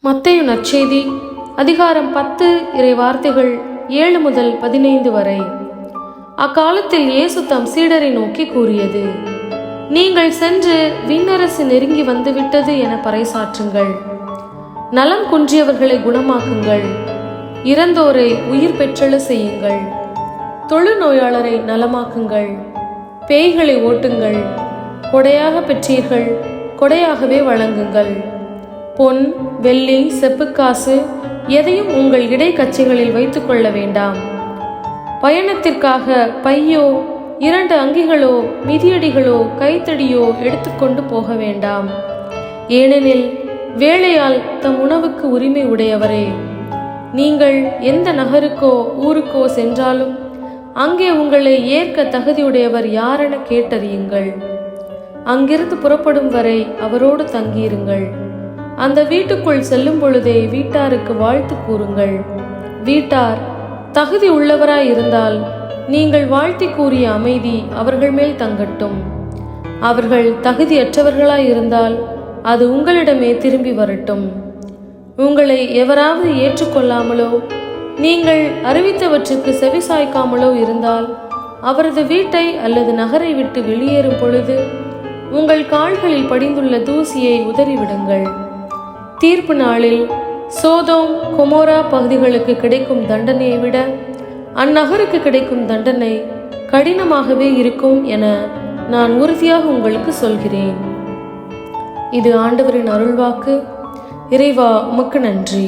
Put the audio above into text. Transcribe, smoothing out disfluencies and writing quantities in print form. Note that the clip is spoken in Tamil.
மத்தேயு நற்செய்தி அதிகாரம் 10 இறை வார்த்தைகள் 7 முதல் 15 வரை. அக்காலத்தில் இயேசு தம் சீடரை நோக்கி கூறியது: நீங்கள் சென்று விண்ணரசு நெருங்கி வந்துவிட்டது என பறைசாற்றுங்கள். நலம் குன்றியவர்களை குணமாக்குங்கள், இறந்தோரை உயிர் பெற்றெழ செய்யுங்கள், தொழுநோயாளரை நலமாக்குங்கள், பேய்களை ஓட்டுங்கள். கொடையாக பெற்றீர்கள், கொடையாகவே வழங்குங்கள். பொன், வெள்ளி, செப்புக்காசு எதையும் உங்கள் இடைக்கச்சைகளில் வைத்துக் கொள்ள வேண்டாம். பயணத்திற்காக பையோ, 2 அங்கிகளோ, மிதியடிகளோ, கைத்தடியோ எடுத்துக்கொண்டு போக வேண்டாம். ஏனெனில் வேலையால் தம் உணவுக்கு உரிமை உடையவரே. நீங்கள் எந்த நகருக்கோ ஊருக்கோ சென்றாலும் அங்கே உங்களை ஏற்க தகுதியுடையவர் யாரென கேட்டறியுங்கள். அங்கிருந்து புறப்படும் வரை அவரோடு தங்கியிருங்கள். அந்த வீட்டுக்குள் செல்லும் பொழுதே வீட்டாருக்கு வாழ்த்து கூறுங்கள். வீட்டார் தகுதி உள்ளவராயிருந்தால் நீங்கள் வாழ்த்தி கூறிய அமைதி அவர்கள் மேல் தங்கட்டும். அவர்கள் தகுதியற்றவர்களாயிருந்தால் அது உங்களிடமே திரும்பி வரட்டும். உங்களை எவராவது ஏற்றுக்கொள்ளாமலோ நீங்கள் அறிவித்தவற்றுக்கு செவிசாய்க்காமலோ இருந்தால் அவரது வீட்டை அல்லது நகரை விட்டு வெளியேறும் பொழுது உங்கள் கால்களில் படிந்துள்ள தூசியை உதறிவிடுங்கள். தீர்ப்பு நாளில் சோதோம் கொமோரா பகுதிகளுக்கு கிடைக்கும் தண்டனையை விட அந்நகருக்கு கிடைக்கும் தண்டனை கடினமாகவே இருக்கும் என நான் உறுதியாக உங்களுக்கு சொல்கிறேன். இது ஆண்டவரின் அருள்வாக்கு. இறைவா, உமக்கு நன்றி.